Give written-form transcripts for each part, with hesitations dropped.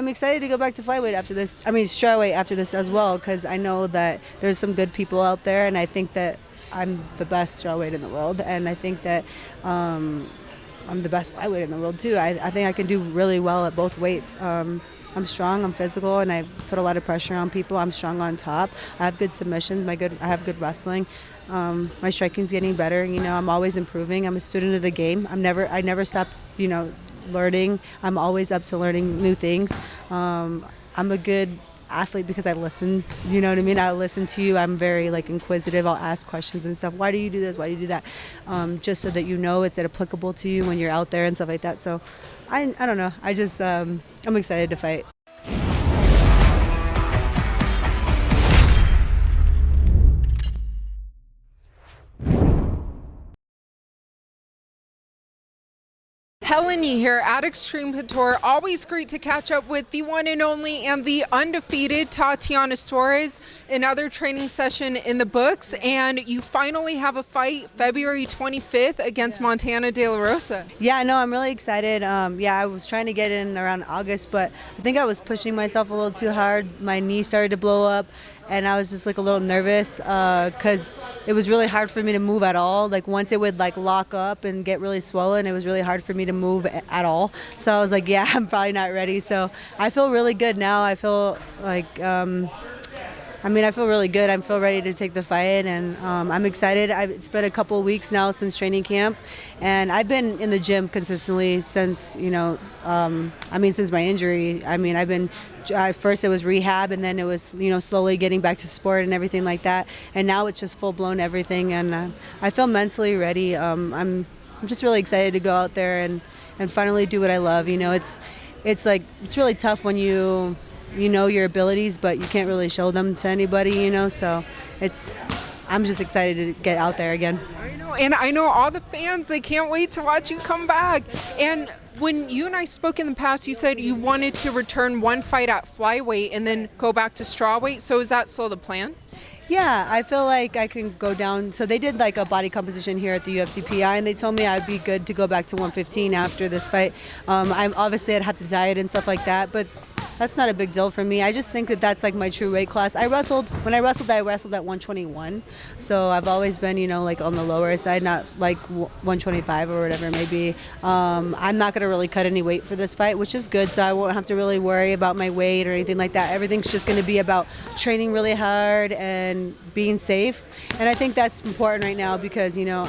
I'm excited to go back to flyweight after this. I mean, strawweight after this as well, because I know that there's some good people out there, and I think that I'm the best strawweight in the world, and I think that I'm the best flyweight in the world too. I think I can do really well at both weights. I'm strong, I'm physical, and I put a lot of pressure on people. I'm strong on top. I have good submissions. I have good wrestling. My striking's getting better. You know, I'm always improving. I'm a student of the game. I never stop, you know, learning. I'm always up to learning new things. I'm a good athlete because I listen. You know what I mean? I listen to you. I'm very like inquisitive. I'll ask questions and stuff. Why do you do this? Why do you do that? Just so that you know it's applicable to you when you're out there and stuff like that. So I don't know. I just I'm excited to fight. Helen Yee here at Xtreme Couture. Always great to catch up with the one and only and the undefeated Tatiana Suarez. Another training session in the books, and you finally have a fight February 25th against Montana De La Rosa. Yeah, no, I'm really excited. Yeah, I was trying to get in around August, but I think I was pushing myself a little too hard. My knee started to blow up, and I was just like a little nervous because it was really hard for me to move at all. Like once it would like lock up and get really swollen, it was really hard for me to move at all. So I was like, yeah, I'm probably not ready. So I feel really good now. I feel like, I feel really good. I feel ready to take the fight, and I'm excited. It's been a couple of weeks now since training camp, and I've been in the gym consistently since, you know, since my injury. First it was rehab, and then it was, you know, slowly getting back to sport and everything like that. And now it's just full-blown everything, and I feel mentally ready. I'm just really excited to go out there and finally do what I love. You know, it's really tough when you know your abilities, but you can't really show them to anybody, you know, so I'm just excited to get out there again. I know, and I know all the fans, they can't wait to watch you come back. And when you and I spoke in the past, you said you wanted to return one fight at flyweight and then go back to strawweight, so is that still the plan? Yeah, I feel like I can go down. So they did like a body composition here at the UFC PI, and they told me I'd be good to go back to 115 after this fight. I'd have to diet and stuff like that, but that's not a big deal for me. I just think that that's like my true weight class. When I wrestled at 121. So I've always been, you know, like on the lower side, not like 125 or whatever it may be. I'm not going to really cut any weight for this fight, which is good. So I won't have to really worry about my weight or anything like that. Everything's just going to be about training really hard and being safe. And I think that's important right now because, you know,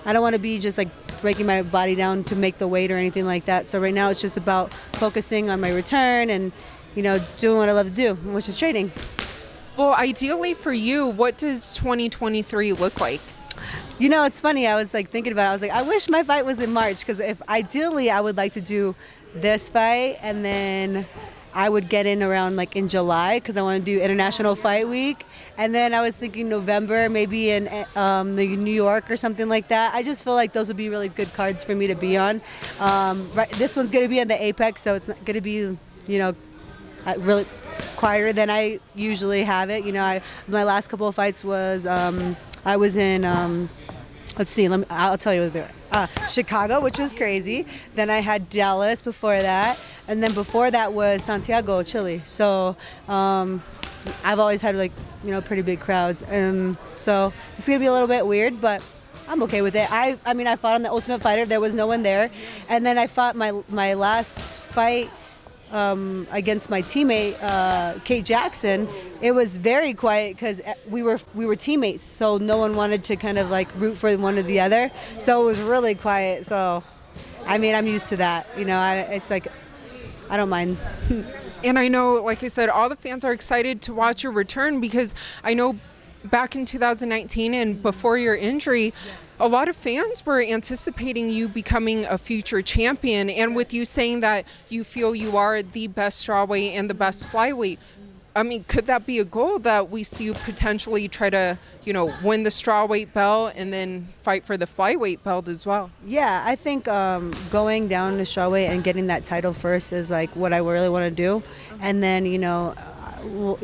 I don't want to be just like breaking my body down to make the weight or anything like that. So right now it's just about focusing on my return and, you know, doing what I love to do, which is training. Well, ideally for you, what does 2023 look like? You know, it's funny. I was like thinking about it. I was like, I wish my fight was in March, because if ideally I would like to do this fight and then I would get in around like in July, because I want to do International Fight Week. And then I was thinking November, maybe in New York or something like that. I just feel like those would be really good cards for me to be on. This one's going to be in the Apex, so it's not going to be, you know, really quieter than I usually have it. You know, my last couple of fights was, I was in, I'll tell you what they were. Chicago, which was crazy. Then I had Dallas before that. And then before that was Santiago, Chile. So I've always had like, you know, pretty big crowds. So it's going to be a little bit weird, but I'm okay with it. I fought on the Ultimate Fighter. There was no one there. And then I fought my last fight against my teammate, Kate Jackson. It was very quiet because we were teammates, so no one wanted to kind of like root for one or the other. So it was really quiet. So, I'm used to that. You know, it's like, I don't mind. And I know, like I said, all the fans are excited to watch your return, because I know back in 2019 and before your injury, a lot of fans were anticipating you becoming a future champion. And with you saying that you feel you are the best strawweight and the best flyweight, could that be a goal that we see you potentially try to, you know, win the strawweight belt and then fight for the flyweight belt as well? Yeah, I think going down to strawweight and getting that title first is like what I really want to do, and then we'll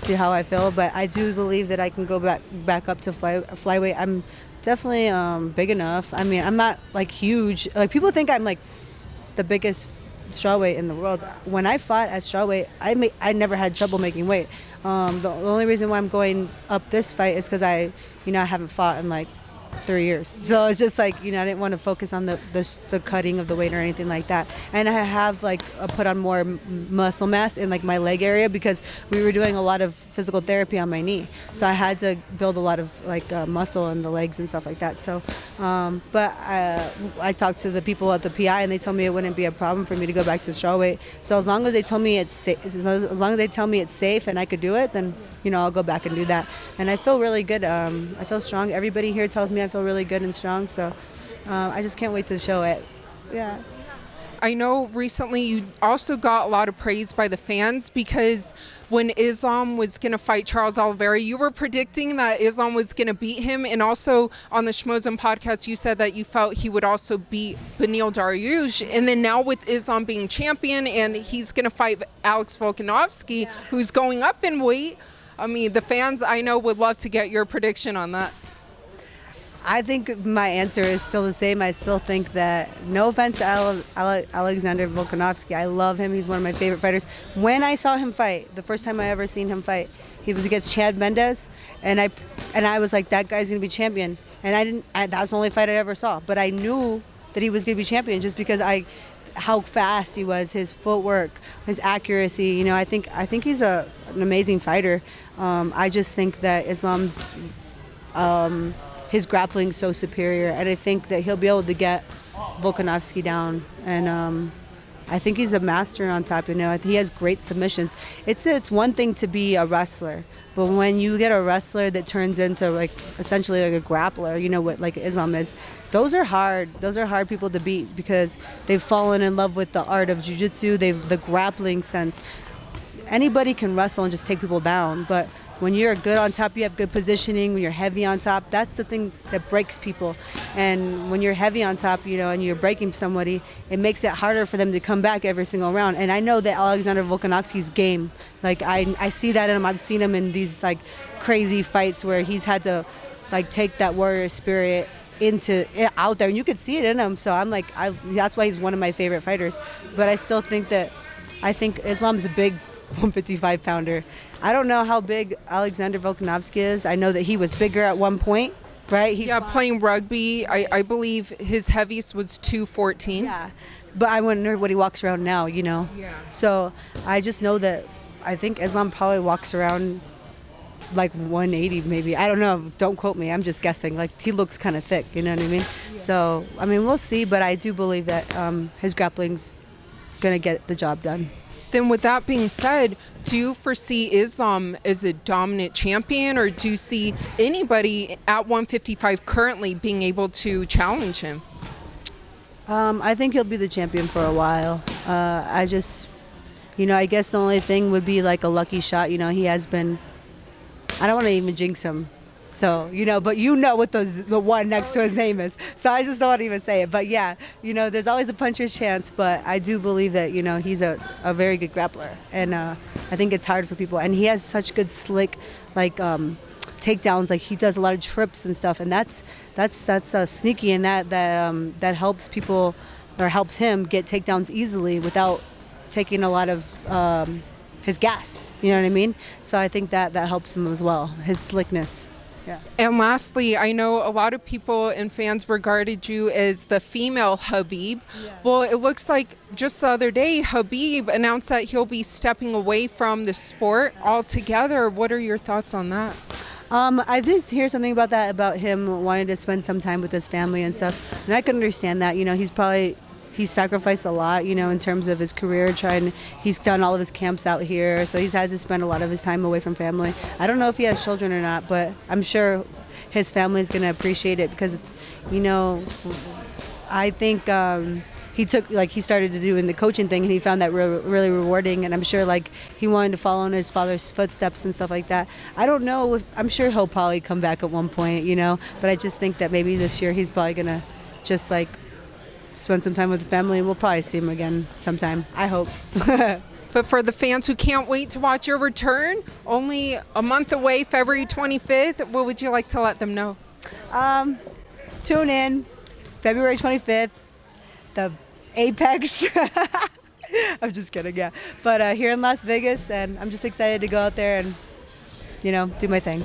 see how I feel. But I do believe that I can go back up to flyweight. I'm definitely big enough. I'm not like huge. Like people think I'm like the biggest strawweight in the world. When I fought at strawweight, I never had trouble making weight. The only reason why I'm going up this fight is because I haven't fought in like 3 years. So it's just like, I didn't want to focus on the cutting of the weight or anything like that. And I have like put on more muscle mass in like my leg area because we were doing a lot of physical therapy on my knee. So I had to build a lot of like muscle in the legs and stuff like that. So, but I talked to the people at the PI and they told me it wouldn't be a problem for me to go back to strawweight. So as long as they told me as long as they tell me it's safe and I could do it, then I'll go back and do that. And I feel really good. I feel strong. Everybody here tells me I feel really good and strong. So I just can't wait to show it. Yeah. I know recently you also got a lot of praise by the fans because when Islam was going to fight Charles Oliveira, you were predicting that Islam was going to beat him. And also on the Schmozen podcast, you said that you felt he would also beat Beneil Dariush. And then now with Islam being champion and he's going to fight Alex Volkanovski, who's going up in weight. I mean, the fans, I know, would love to get your prediction on that. I think my answer is still the same. I still think that, no offense to Alexander Volkanovski, I love him. He's one of my favorite fighters. When I saw him fight, the first time I ever seen him fight, he was against Chad Mendes, and I was like, that guy's gonna be champion. And that was the only fight I ever saw. But I knew that he was gonna be champion just because how fast he was, his footwork, his accuracy. I think he's an amazing fighter. I just think that Islam's his grappling is so superior, and I think that he'll be able to get Volkanovski down. And I think he's a master on top. He has great submissions. It's one thing to be a wrestler, but when you get a wrestler that turns into like essentially like a grappler, what like Islam is. Those are hard. Those are hard people to beat because they've fallen in love with the art of jiu-jitsu. The grappling sense. Anybody can wrestle and just take people down, but when you're good on top, you have good positioning. When you're heavy on top, that's the thing that breaks people. And when you're heavy on top, and you're breaking somebody, it makes it harder for them to come back every single round. And I know that Alexander Volkanovski's game. Like I see that in him. I've seen him in these like crazy fights where he's had to like take that warrior spirit out there, and you could see it in him. So I'm like, that's why he's one of my favorite fighters. But I still think Islam's a big 155 pounder. I don't know how big Alexander Volkanovski is. I know that he was bigger at one point, right? Playing rugby, I believe his heaviest was 214. Yeah, but I wonder what he walks around now, Yeah. So I just know that I think Islam probably walks around like 180 maybe. I don't know. Don't quote me. I'm just guessing. Like he looks kind of thick, you know what I mean? Yeah. So, I mean, we'll see, but I do believe that his grappling's going to get the job done. Then with that being said, do you foresee Islam as a dominant champion, or do you see anybody at 155 currently being able to challenge him? I think he'll be the champion for a while. I just, I guess the only thing would be like a lucky shot. He has been, I don't want to even jinx him. So, but what the one next to his name is. So I just don't want to even say it. But yeah, there's always a puncher's chance. But I do believe that, he's a very good grappler. And I think it's hard for people. And he has such good slick, like, takedowns. Like he does a lot of trips and stuff. And that's sneaky, and that helps people, or helps him get takedowns easily without taking a lot of his gas. You know what I mean? So I think that helps him as well, his slickness. Yeah. And lastly, I know a lot of people and fans regarded you as the female Khabib. Yeah. Well, it looks like just the other day, Khabib announced that he'll be stepping away from the sport altogether. What are your thoughts on that? I did hear something about him wanting to spend some time with his family and stuff. And I can understand that. He's sacrificed a lot, in terms of his career. He's done all of his camps out here, so he's had to spend a lot of his time away from family. I don't know if he has children or not, but I'm sure his family is going to appreciate it because it's, I think he started to do in the coaching thing, and he found that really rewarding. And I'm sure he wanted to follow in his father's footsteps and stuff like that. I don't know. I'm sure he'll probably come back at one point, but I just think that maybe this year he's probably going to just spend some time with the family, and we'll probably see him again sometime. I hope. But for the fans who can't wait to watch your return, only a month away, February 25th, what would you like to let them know? Tune in, February 25th, the Apex I'm just kidding, yeah. But here in Las Vegas, and I'm just excited to go out there and, do my thing.